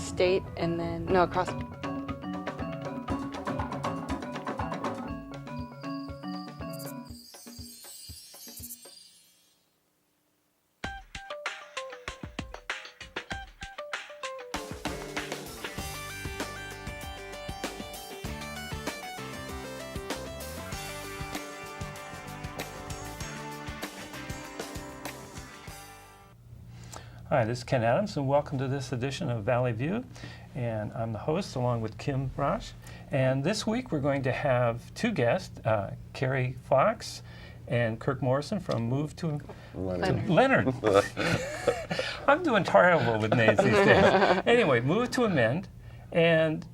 state and then, no, across. Hi, this is Ken Adams, and welcome to this edition of Valley View. And I'm the host, along with Kim Brosh. And this week we're going to have two guests, Carrie Fox and Kirk Morrison from Move to Leonard. I'm doing terrible with names these days. Anyway, Move to Amend. And,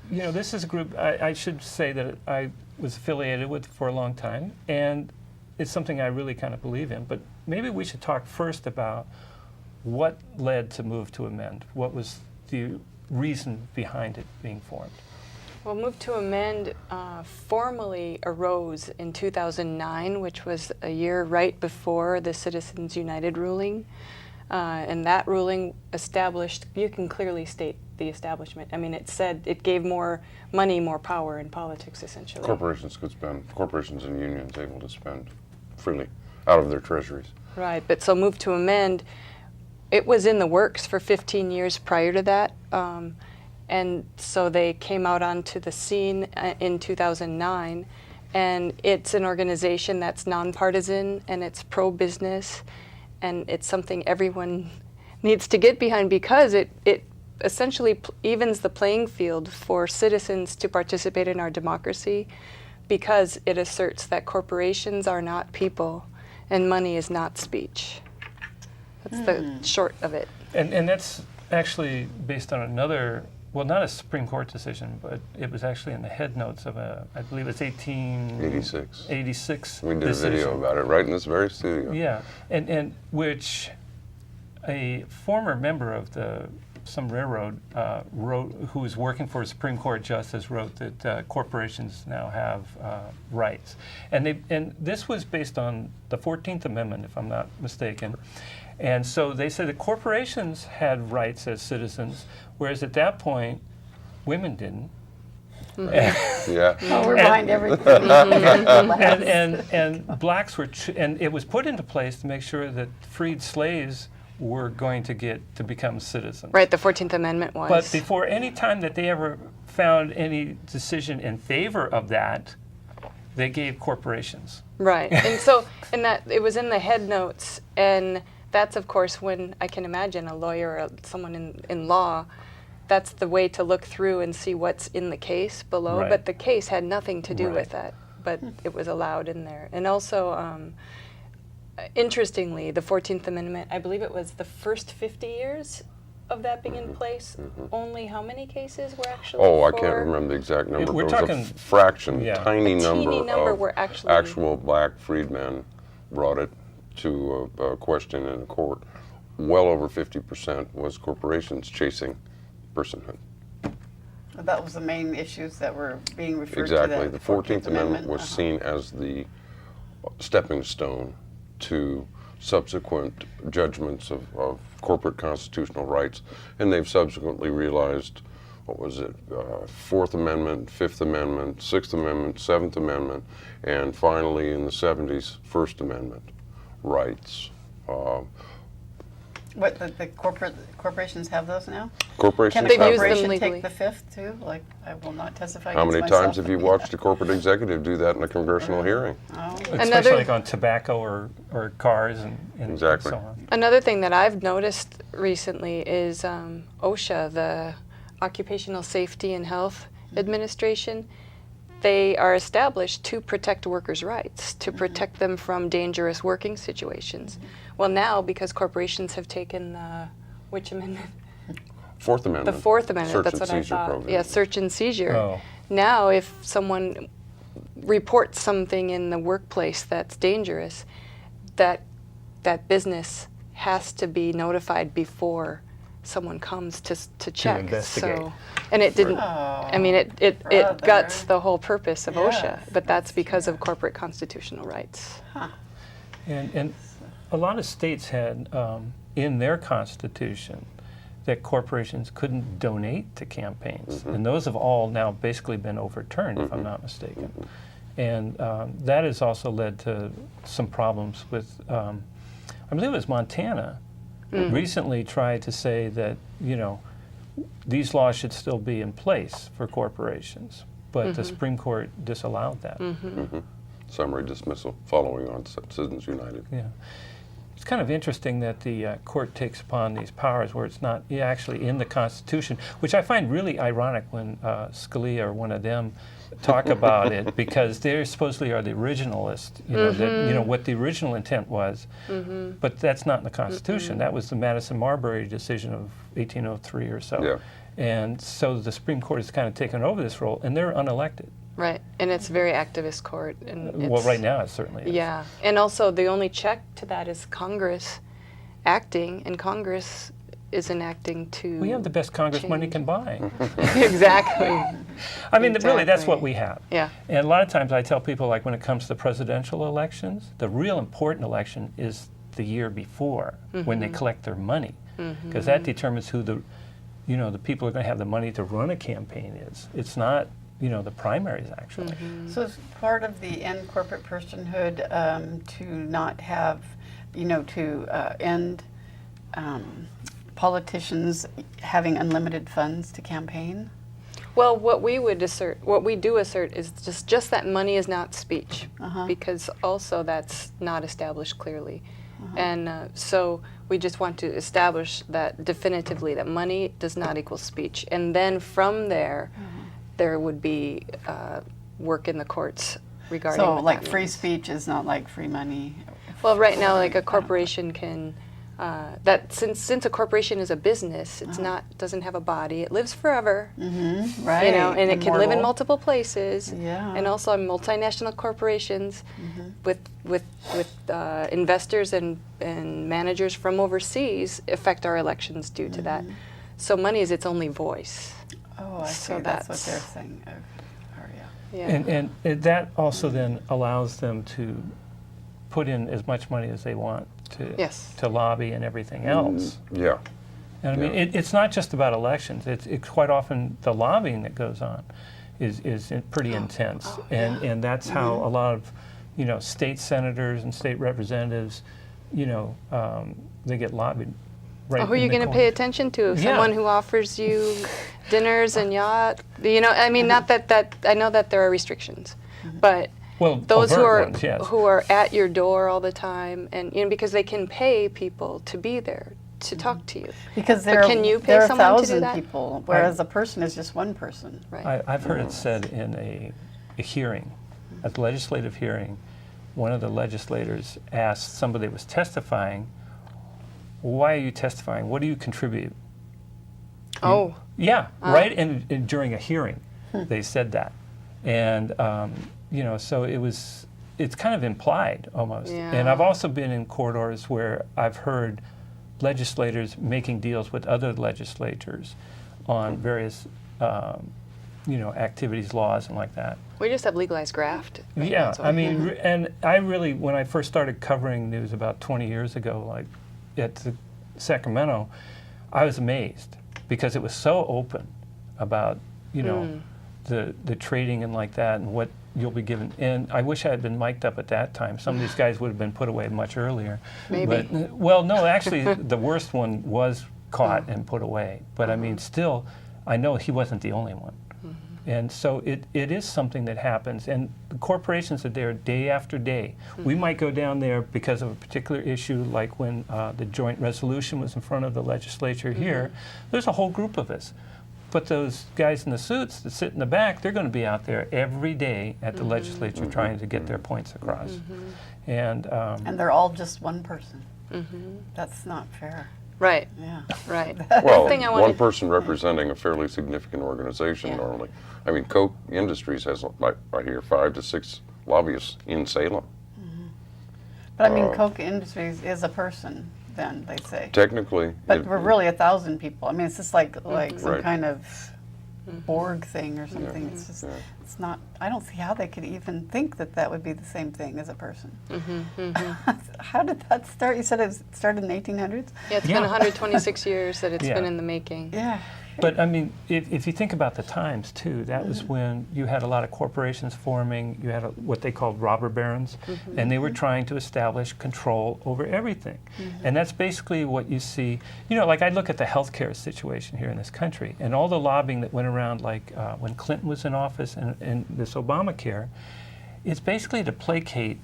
you know, this is a group I should say that I was affiliated with for a long time. And it's something I really kind of believe in. But maybe we should talk first about what led to Move to Amend? What was the reason behind it being formed? Well, Move to Amend formally arose in 2009, which was a year right before the Citizens United ruling. And that ruling established, you can clearly state the establishment. I mean, it said it gave more money, more power in politics, essentially. Corporations could spend, corporations and unions able to spend freely out of their treasuries. Right, but so Move to Amend, it was in the works for 15 years prior to that, and so they came out onto the scene in 2009, and it's an organization that's nonpartisan and it's pro-business, and it's something everyone needs to get behind because it essentially evens the playing field for citizens to participate in our democracy, because it asserts that corporations are not people and money is not speech. That's the short of it. And that's actually based on another, well, not a Supreme Court decision, but it was actually in the head notes of a, I believe it's 1886 We did decision. a video about it right in this very studio. Yeah, and which a former member of some railroad wrote, who was working for a Supreme Court justice, wrote that corporations now have rights. And this was based on the 14th Amendment, if I'm not mistaken. And so they said that corporations had rights as citizens, whereas at that point, women didn't. Yeah. Oh, we're behind everything. And blacks were, and it was put into place to make sure that freed slaves were going to get to become citizens. Right, the 14th Amendment was. But before any time that they ever found any decision in favor of that, they gave corporations. Right, and so, and that, it was in the head notes, and that's, of course, when I can imagine a lawyer or someone in law, that's the way to look through and see what's in the case below. Right. But the case had nothing to do Right. with that, but it was allowed in there. And also, interestingly, the 14th Amendment, I believe it was the first 50 years of that being in place. Only how many cases were actually I for? can't remember the exact number, We're but it was talking- a fraction, yeah. tiny A number teeny number of were actually- actual black freedmen brought it to a question in a court. Well over 50% was corporations chasing personhood. That was the main issues that were being referred Exactly. to. The 14th Amendment was seen as the stepping stone to subsequent judgments of corporate constitutional rights, and they've subsequently realized, what was it, Fourth Amendment, Fifth Amendment, Sixth Amendment, Seventh Amendment, and finally in the 70s, First Amendment rights. What, the corporations have those now? Corporations Can the They've used them corporation legally. take the fifth too? Like, I will not testify How against many myself. times have you watched a corporate executive do that in a congressional hearing? Oh. Especially Another- like on tobacco or cars and Exactly. so on. Another thing that I've noticed recently is OSHA, the Occupational Safety and Health Administration. They are established to protect workers' rights, to protect them from dangerous working situations. Well, now, because corporations have taken the, which amendment? Fourth Amendment. The Fourth Amendment, Search that's and what I seizure thought. program. Yeah, search and seizure. Oh. Now, if someone reports something in the workplace that's dangerous, that business has to be notified before someone comes to check. investigate. So, and it didn't. Oh, I mean, it brother. guts the whole purpose of OSHA, Yes, but that's that's because of corporate constitutional rights. And a lot of states had in their constitution that corporations couldn't donate to campaigns. And those have all now basically been overturned, if I'm not mistaken. And that has also led to some problems with, I believe it was Montana, recently tried to say that, you know, these laws should still be in place for corporations, but the Supreme Court disallowed that. Summary dismissal following on Citizens United. Yeah. It's kind of interesting that the court takes upon these powers where it's not actually in the Constitution, which I find really ironic when Scalia or one of them talk about it, because they supposedly are the originalists, you know, that, you know, what the original intent was, but that's not in the Constitution. That was the Madison Marbury decision of 1803 or so. Yeah. And so the Supreme Court has kind of taken over this role, and they're unelected. Right, and it's a very activist court. And Well, it's, right now it certainly is. Yeah, and also the only check to that is Congress acting, and Congress isn't acting to. We have the best Congress money change. can buy. Exactly. I mean, really, that's Exactly. what we have. Yeah. And a lot of times I tell people, like when it comes to presidential elections, the real important election is the year before when they collect their money, because that determines who the, you know, the people who are going to have the money to run a campaign is. It's not, you know, the primaries actually. So it's part of the end corporate personhood to not have, you know, to end politicians having unlimited funds to campaign? Well, what we would assert, what we do assert, is just that money is not speech, because also that's not established clearly, and so we just want to establish that definitively that money does not equal speech, and then from there, there would be work in the courts regarding. So what like that free means. speech is not like free money? Well, right now, like a corporation can. That since a corporation is a business, it's not doesn't have a body. It lives forever, Right. you know, and it can live in Immortal. multiple places. Yeah. And also, multinational corporations with investors and managers from overseas affect our elections due to that. So money is its only voice. Oh, I So see. That's what that's- they're saying. Oh, yeah. Yeah. And that also then allows them to put in as much money as they want to, Yes. to lobby and everything else. Yeah. And I mean, Yeah. it's not just about elections. It's quite often the lobbying that goes on is pretty intense. And that's how a lot of, you know, state senators and state representatives, you know, they get lobbied. Right Who are you in the going to corner. pay attention to? Yeah. Someone who offers you dinners and yacht? You know, I mean, not that I know that there are restrictions, but Well, those who overt are ones, yes. who are at your door all the time, and you know, because they can pay people to be there to talk to you. Because But there, can you pay there are someone to do 1,000 that? people, whereas a person is just one person. Right. I've heard it said in a hearing, a legislative hearing, one of the legislators asked somebody that was testifying, why are you testifying? What do you contribute? Oh. Yeah, right? And during a hearing, they said that. And, you know, so it's kind of implied almost. Yeah. And I've also been in corridors where I've heard legislators making deals with other legislators on various, you know, activities, laws, and like that. We just have legalized graft. right now, Yeah, so- I mean, and I really, when I first started covering news about 20 years ago, like at Sacramento, I was amazed because it was so open about, you know, the trading and like that and what you'll be given. And I wish I had been mic'd up at that time. Some of these guys would have been put away much earlier. Maybe. But, well, no, actually, the worst one was caught and put away. But I mean, still, I know he wasn't the only one. And so it is something that happens. And the corporations are there day after day. We might go down there because of a particular issue, like when the joint resolution was in front of the legislature here. There's a whole group of us. But those guys in the suits that sit in the back, they're going to be out there every day at the legislature trying to get their points across. And And they're all just one person. That's not fair. Right. Yeah. Right. Well, thing I one wanted- person representing a fairly significant organization Yeah. normally. I mean, Koch Industries has, like, I hear 5 to 6 lobbyists in Salem. But I mean, Koch Industries is a person, then, they say. Technically, But we're really 1,000 people. I mean, it's just like some Right. kind of Borg thing or something. It's just, yeah. it's not I don't see how they could even think that that would be the same thing as a person. How did that start? You said it started in the 1800s? Yeah, it's Yeah. been 126 years that it's Yeah. been in the making. Yeah. But I mean, if you think about the times too, that was when you had a lot of corporations forming. You had what they called robber barons, and they were trying to establish control over everything. And that's basically what you see. You know, like I look at the healthcare situation here in this country, and all the lobbying that went around, like when Clinton was in office and this Obamacare, it's basically to placate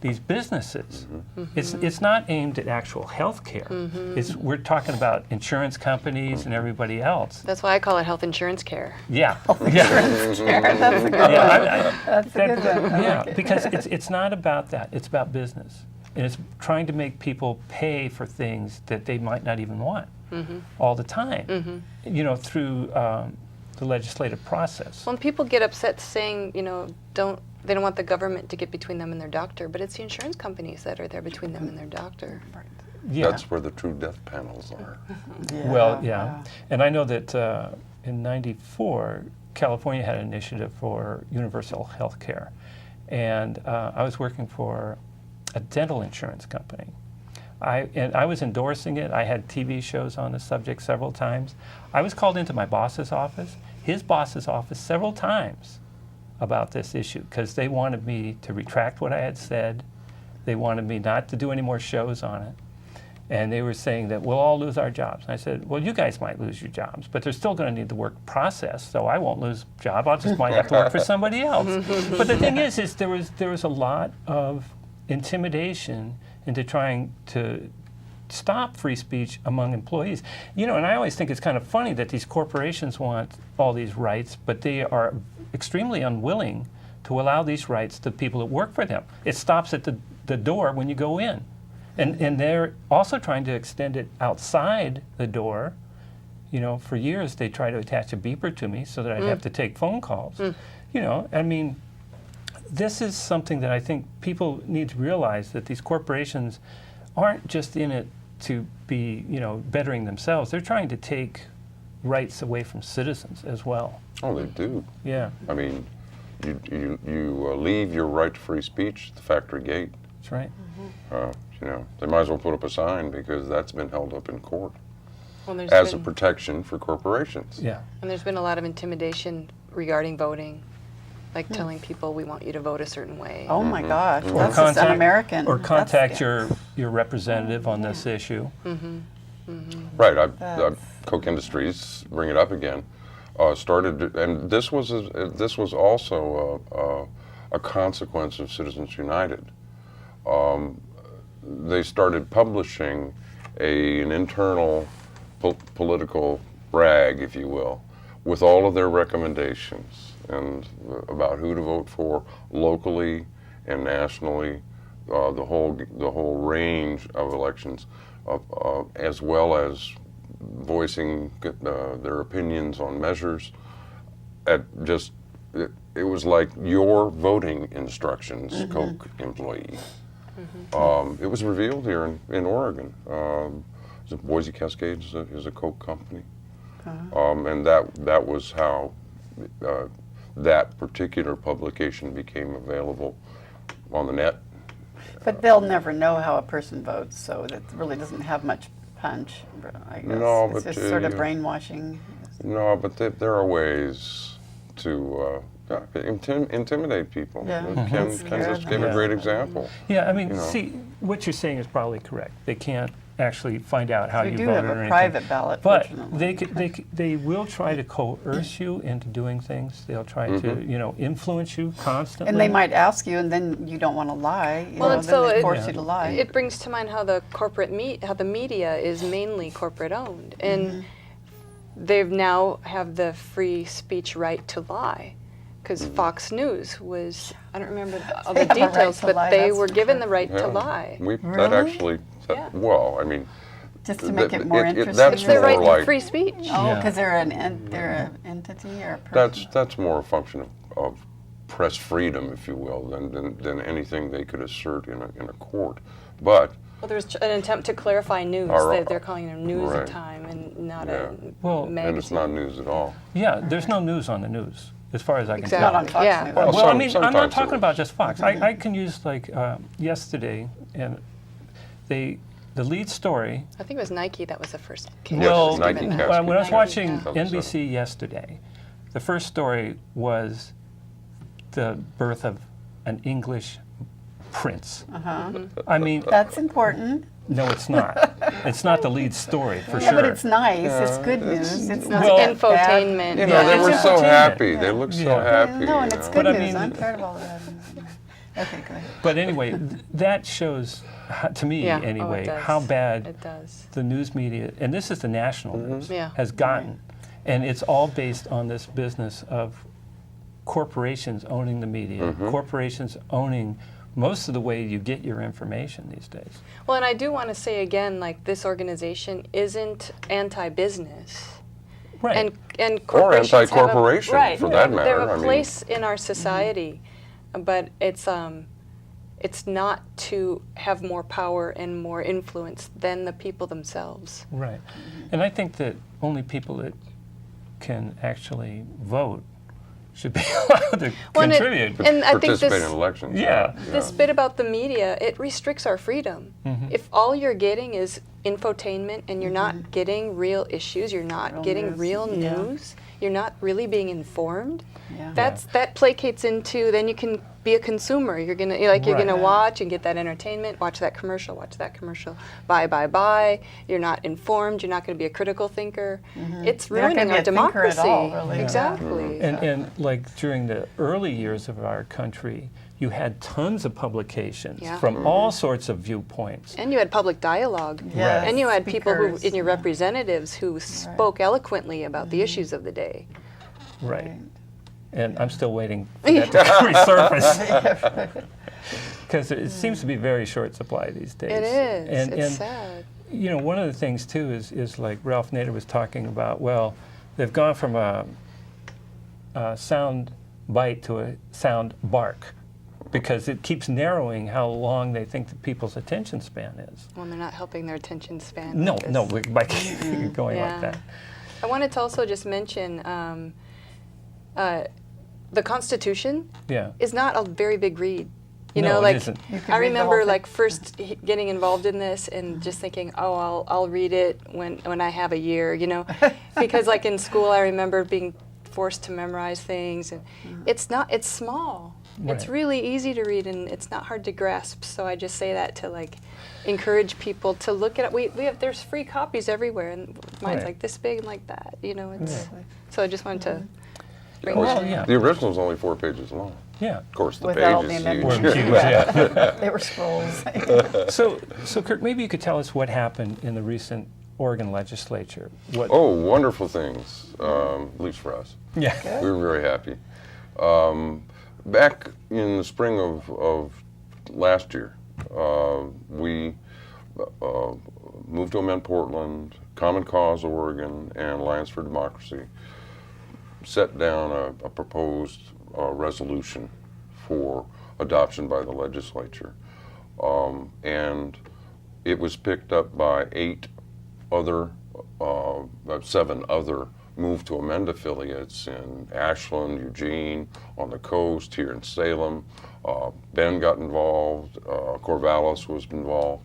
these businesses. It's not aimed at actual health care. We're talking about insurance companies and everybody else. That's why I call it health insurance care. Yeah. That's a good one. That's a good one. I Yeah, like it. because it's not about that. It's about business. And it's trying to make people pay for things that they might not even want all the time, you know, through the legislative process. When people get upset saying, you know, they don't want the government to get between them and their doctor, but it's the insurance companies that are there between them and their doctor. Yeah. That's where the true death panels are. Well, yeah. And I know that in '94, California had an initiative for universal health care. And I was working for a dental insurance company. I was endorsing it. I had TV shows on the subject several times. I was called into my boss's office, his boss's office several times about this issue because they wanted me to retract what I had said. They wanted me not to do any more shows on it. And they were saying that we'll all lose our jobs. And I said, well, you guys might lose your jobs, but they're still going to need the work process, so I won't lose a job. I just might have to work for somebody else. But the thing is there was a lot of intimidation into trying to stop free speech among employees. You know, and I always think it's kind of funny that these corporations want all these rights, but they are extremely unwilling to allow these rights to people that work for them. It stops at the door when you go in. And they're also trying to extend it outside the door. You know, for years they tried to attach a beeper to me so that I'd have to take phone calls. You know, I mean, this is something that I think people need to realize, that these corporations aren't just in it to be, you know, bettering themselves. They're trying to take rights away from citizens as well. Oh, they do. Yeah, I mean, you leave your right to free speech at the factory gate. that's right. You know, they might as well put up a sign because that's been held up in court Well, there's as a been, protection for corporations. Yeah. and there's been a lot of intimidation regarding voting, like telling people we want you to vote a certain way. Oh my gosh, Or that's just un-American. Or contact That's- your representative on this issue. Right. That's- Coke Industries, bring it up again, started, and this was also a consequence of Citizens United. They started publishing an internal political rag, if you will, with all of their recommendations and about who to vote for locally and nationally, the whole range of elections, as well as voicing their opinions on measures. It was like your voting instructions, Coke employee. It was revealed here in Oregon. Boise Cascades is a Coke company, and that was how that particular publication became available on the net. But they'll never know how a person votes, so that really doesn't have much punch, I guess. No, it's but, just sort of yeah. brainwashing. No, but there are ways to intimidate people. Yeah. Ken Scare just them. gave a Yeah. great example. Yeah, I mean, You know. see, what you're saying is probably correct. They can't actually find out how We you do voted have or a anything. private ballot, But fortunately. they will try to coerce you into doing things. They'll try to, you know, influence you constantly. And they might ask you, and then you don't want to lie. Well, and then so they it- force Yeah. you to lie. It brings to mind how the how the media is mainly corporate owned, and they now have the free speech right to lie, because Fox News was, I don't remember all They the have a right details, to but lie, they that's were for given sure. the right Yeah. to lie. That Really? actually, Yeah. well, I mean, Just to make it more interesting. that's It's their more right like- to free speech. Oh, Yeah. because they're an entity or a person. that's more a function of press freedom, if you will, than anything they could assert in a court. But Well, there's an attempt to clarify news. Our- They're calling it news right. at time and not Yeah. a Well, magazine. and it's not news at all. Yeah, there's no news on the news. as far as I can Exactly. tell. Not on Fox Yeah. News. Well, Well, I mean, I'm not sometimes talking it about just Fox. I can use like yesterday, and the lead story. I think it was Nike that was the first case. Yes, Well, Nike given cast that. when I was Nike, watching yeah. NBC yesterday, the first story was the birth of an English prince. I mean, That's important. no, it's not. It's not the lead story for Yeah, sure. but it's nice. It's good news. It's not Well- bad. Infotainment. You know, they Yeah. were It's so entertainment. happy. They looked so Yeah. happy. No, and you it's know. good But I news. mean- I'm tired of all of that. Okay, go ahead. But anyway, that shows, to me Yeah. Oh, it anyway, does. how bad It does. the news media, and this is the national news, Yeah. has gotten. And it's all based on this business of corporations owning the media, corporations owning most of the way you get your information these days. Well, and I do want to say again, like this organization isn't anti-business. Right. And Or corporations have a- anti-corporation, right, for that They matter. have I a mean- place in our society, but it's not to have more power and more influence than the people themselves. Right. And I think that only people that can actually vote should be allowed to Well, and contribute. and I think Participate this in elections. Yeah. this bit about the media, it restricts our freedom. If all you're getting is infotainment and you're not getting real issues, you're not Real getting news, real yeah. news, you're not really being informed. Yeah. That placates into then you can be a consumer. You're gonna you're Right. gonna watch and get that entertainment, watch that commercial, buy. You're not informed. You're not going to be a critical thinker. It's You're not ruining gonna our be a thinker at democracy. all, really. Exactly. And like during the early years of our country, you had tons of publications Yeah. from all sorts of viewpoints. And you had public dialogue. Yes, And you had people who, speakers, in your yeah. representatives who spoke eloquently about the issues of the day. Right. And I'm still waiting for that to resurface. Because it seems to be very short supply these days. It is. And, It's and sad. you know, one of the things too is like Ralph Nader was talking about, well, they've gone from a sound bite to a sound bark because it keeps narrowing how long they think that people's attention span is. When they're not helping their attention span. No, because- no, by going Yeah. like that. I wanted to also just mention the Constitution Yeah. is not a very big read. You No, know, it like isn't. You can I read the whole remember thing. like first getting involved in this and just thinking, oh, I'll read it when I have a year, you know, because like in school I remember being forced to memorize things, and it's small. It's Right. really easy to read and it's not hard to grasp. So I just say that to like encourage people to look at it. We have there's free copies everywhere, and mine's Right. like this big and like that. You know, it's so I just wanted to bring Oh, that Well, yeah. The original is only 4 pages long. Yeah. Of course, the With page all the is amendments. huge. Huge, yeah. They were scrolls. So Kurt, maybe you could tell us what happened in the recent Oregon legislature. What? Oh, wonderful things, at least for us. Yeah. We were very happy. Back in the spring of last year, we moved to amend Portland, Common Cause Oregon, and Alliance for Democracy set down a proposed resolution for adoption by the legislature. And it was picked up by 7 other Move to Amend affiliates in Ashland, Eugene, on the coast, here in Salem. Ben got involved, Corvallis was involved,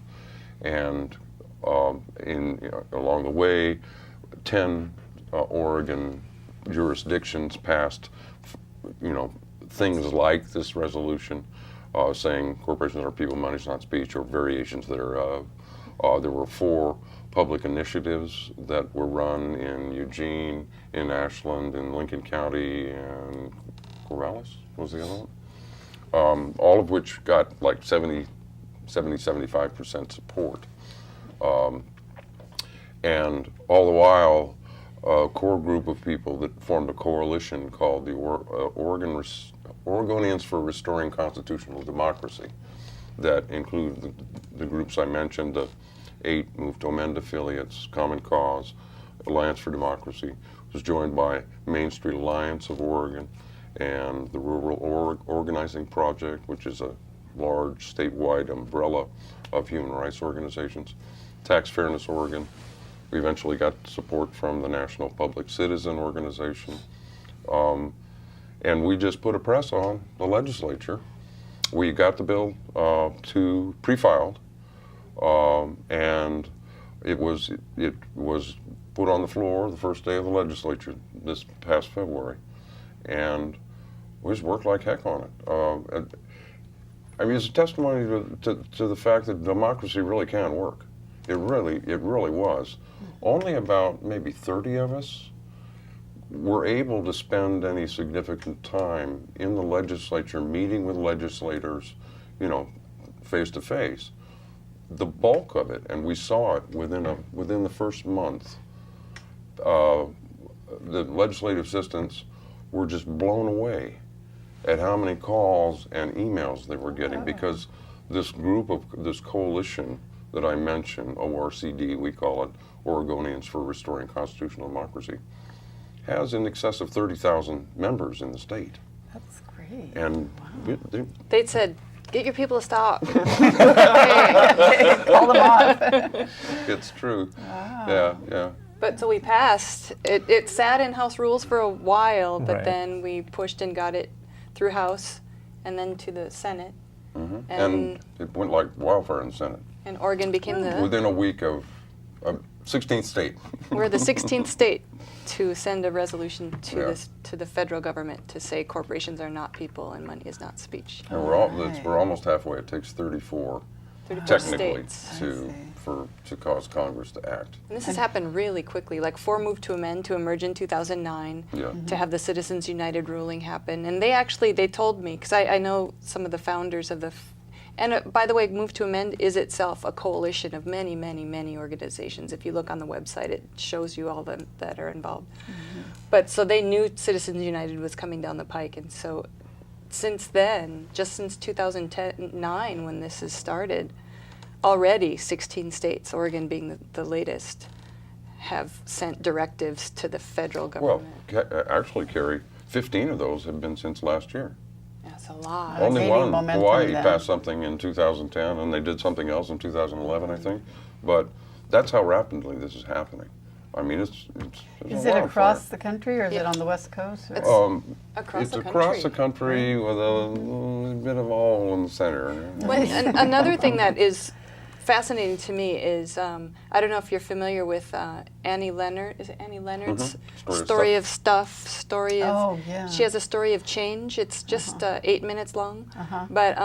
and along the way, 10 Oregon jurisdictions passed, things like this resolution, saying corporations are people, money is not speech, or variations thereof. There were 4 public initiatives that were run in Eugene, in Ashland, in Lincoln County, and Corvallis was the other one. All of which got like 75% support. And all the while, a core group of people that formed a coalition called the Oregonians for Restoring Constitutional Democracy, that include the groups I mentioned, the 8 Move to Amend affiliates, Common Cause, Alliance for Democracy, was joined by Main Street Alliance of Oregon and the Rural Organizing Project, which is a large statewide umbrella of human rights organizations, Tax Fairness Oregon. We eventually got support from the National Public Citizen Organization. And we just put a press on the legislature. We got the bill to pre-filed, and it was put on the floor the first day of the legislature this past February, and we just worked like heck on it. I mean, it's a testimony to the fact that democracy really can work. It really was. Only about maybe 30 of us were able to spend any significant time in the legislature meeting with legislators, you know, face to face. The bulk of it, and we saw it within the first month, the legislative assistants were just blown away at how many calls and emails they were getting, because this coalition that I mentioned, ORCD, we call it, Oregonians for Restoring Constitutional Democracy, has in excess of 30,000 members in the state. That's great. And They said, get your people to stop. Call them off. it's true. Wow. Yeah. But so we passed. It sat in House rules for a while, but Right. then we pushed and got it through House and then to the Senate. And it went like wildfire in the Senate. And Oregon became Within a week of 16th state. we're the 16th state to send a resolution to Yeah. to the federal government to say corporations are not people and money is not speech. And we're almost halfway. It takes 34 34 technically states. to cause Congress to act. And this has happened really quickly. Like 4 moved to amend to emerge in 2009 Yeah. to have the Citizens United ruling happen. And they told me, because I know some of the founders of the, and by the way, Move to Amend is itself a coalition of many, many, many organizations. If you look on the website, it shows you all them that are involved. But so they knew Citizens United was coming down the pike. And so since then, just since 2009 when this has started, already 16 states, Oregon being the latest, have sent directives to the federal Well, government. actually, Carrie, 15 of those have been since last year. That's a lot. Only gaining one, momentum Hawaii, then. passed something in 2010, and they did something else in 2011, I think. But that's how rapidly this is happening. I mean, it's Is a it wildfire. across the country, or is it Yeah. on the West Coast? Or? Across it's the across country. the country with a bit of all in the center. Well, another thing that is fascinating to me is, I don't know if you're familiar with Annie Leonard. Is it Annie Leonard's Story of Story of, Oh, yeah. She has a story of change. It's just 8 minutes long. Uh-huh. But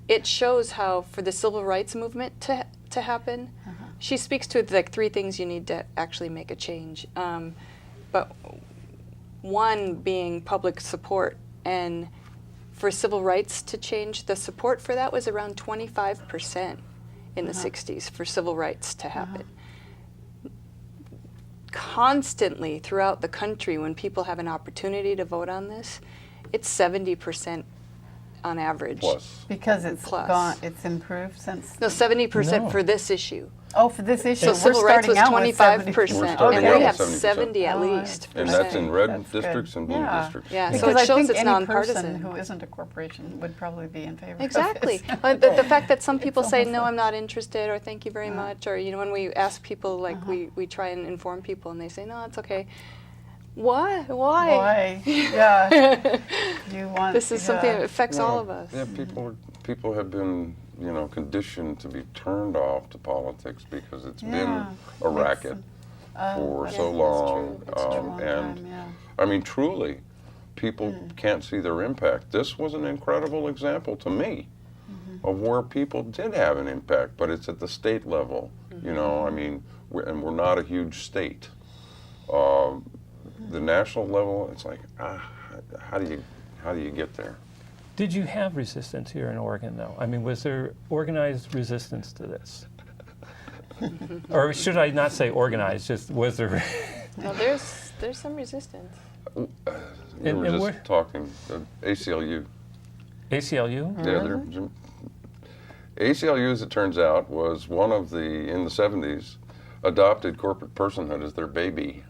it shows how for the civil rights movement to happen, she speaks to like 3 things you need to actually make a change. But one being public support, and for civil rights to change, the support for that was around 25% in the 60s for civil rights to happen. Constantly throughout the country, when people have an opportunity to vote on this, it's 70% on average. Plus. Because it's Plus. gone, it's improved since. No, 70% No. for this issue. Oh, for this issue, So we're civil rights was starting out with 25%, 70%. starting and out we with have 70%. 70 at Oh, least. And that's in red That's good. districts and blue Yeah. districts. Yeah, Because so it I shows think it's any nonpartisan. person who isn't a corporation would probably be in favor Exactly. of this. The fact that some people say, almost no, like- I'm not interested, or thank you very much, or, you know, when we ask people, like, we try and inform people, and they say, no, it's okay. What? Why? Why? Yeah. You want. This is something that yeah. affects all of us. Yeah, people have been, you know, conditioned to be turned off to politics because it's Yeah. been a racket for Yeah, so that's long. true. That's true. Long And time, yeah. I mean, truly, people can't see their impact. This was an incredible example to me of where people did have an impact, but it's at the state level. You know, I mean, we're not a huge state. The national level, it's like, how do you get there? Did you have resistance here in Oregon, though? I mean, was there organized resistance to this? Or should I not say organized, just was there? No, there's some resistance. We And were just where- talking, ACLU. ACLU? Yeah, ACLU, as it turns out, was one of in the 70s, adopted corporate personhood as their baby.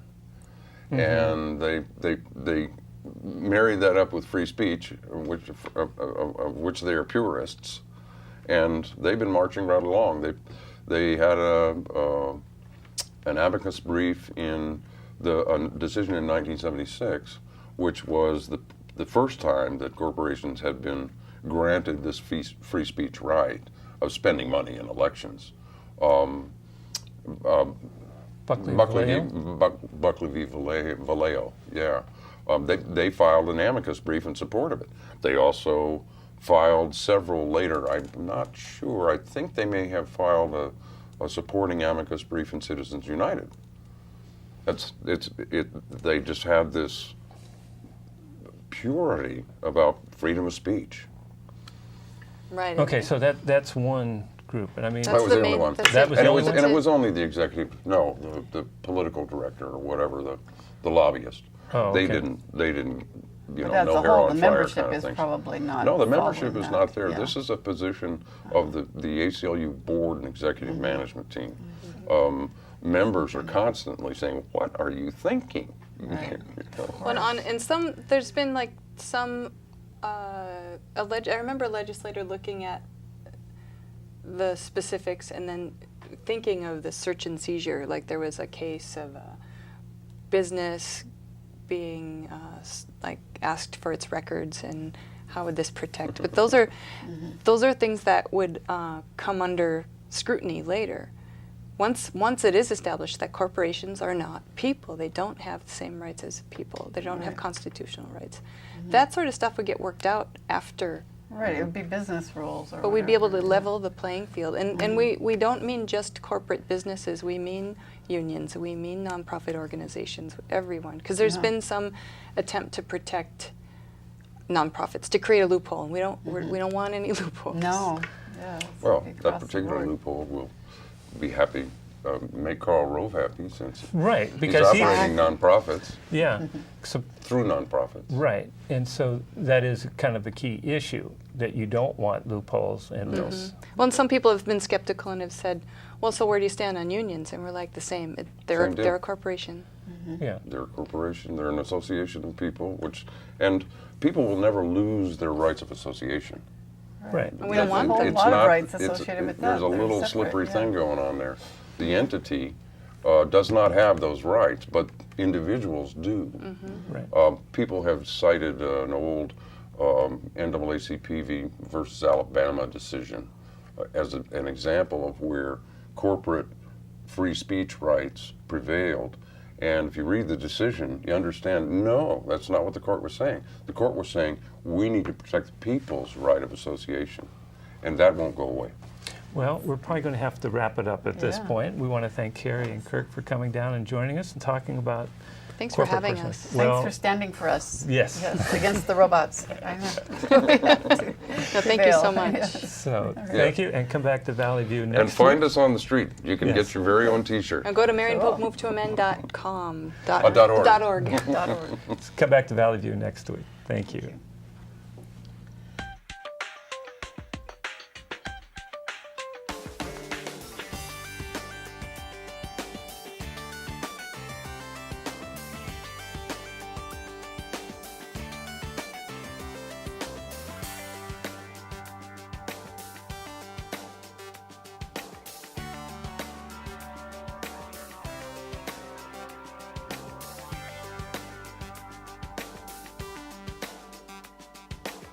And they married that up with free speech, of which they are purists. And they've been marching right along. They had an abacus brief in a decision in 1976 which was the first time that corporations had been granted this free speech right of spending money in elections. Buckley Buckley v. Vallejo, yeah. They filed an amicus brief in support of it. They also filed several later. I'm not sure. I think they may have filed a supporting amicus brief in Citizens United. They just had this purity about freedom of speech. Right. Okay, so that's one group, and I mean, That was the only main- one. that's That it. was And the it only was, one? and it was only the executive, no, the political director or whatever, the lobbyist. Oh, They okay. didn't, But as no a hair whole, on the fire membership kind of is things. probably not. No, the membership following is that. not there. Yeah. This is a position of the ACLU board and executive management team. Members are constantly saying, "What are you thinking?" Right. Well, there's been like some, I remember a legislator looking at the specifics and then thinking of the search and seizure. Like there was a case of a business being asked for its records, and how would this protect? But those are things that would come under scrutiny later. Once it is established that corporations are not people, they don't have the same rights as people, they don't have constitutional rights. That sort of stuff would get worked out after. Right, it would be business rules. But we'd be able to level the playing field. And we don't mean just corporate businesses, we mean unions, we mean nonprofit organizations, everyone. Because there's been some attempt to protect nonprofits, to create a loophole, and we don't want any loopholes. No. Yeah, it's Well, across that the particular board. loophole will be happy, make Karl Rove happy since right, he's because operating nonprofits yeah, so through nonprofits. right, and so that is kind of a key issue, that you don't want loopholes in this. Well, and some people have been skeptical and have said, well, so where do you stand on unions? And we're like, the same. They're Same deal. a corporation. Yeah, They're a corporation, they're an association of people, and people will never lose their rights of association. right. And we don't want them. A lot of rights associated with that. There's a They're little separate, slippery yeah. thing going on there. The entity does not have those rights, but individuals do. Right. People have cited an old NAACP versus Alabama decision as an example of where corporate free speech rights prevailed. And if you read the decision, you understand, no, that's not what the court was saying. The court was saying, we need to protect the people's right of association, and that won't go away. Well, we're probably going to have to wrap it up at this Yeah. point. We want to thank Carrie and Kirk for coming down and joining us and talking about Thanks for corporate having personas. us. Well, Thanks for standing for us. Yes. Against the robots. I know. No, thank you so much. So thank you, and come back to Valley View next And find week. us on the street. You can Yes. get your very own T-shirt. Now go to marionpopemovetoamend.com. .org. .org. .org. Come back to Valley View next week. Thank you.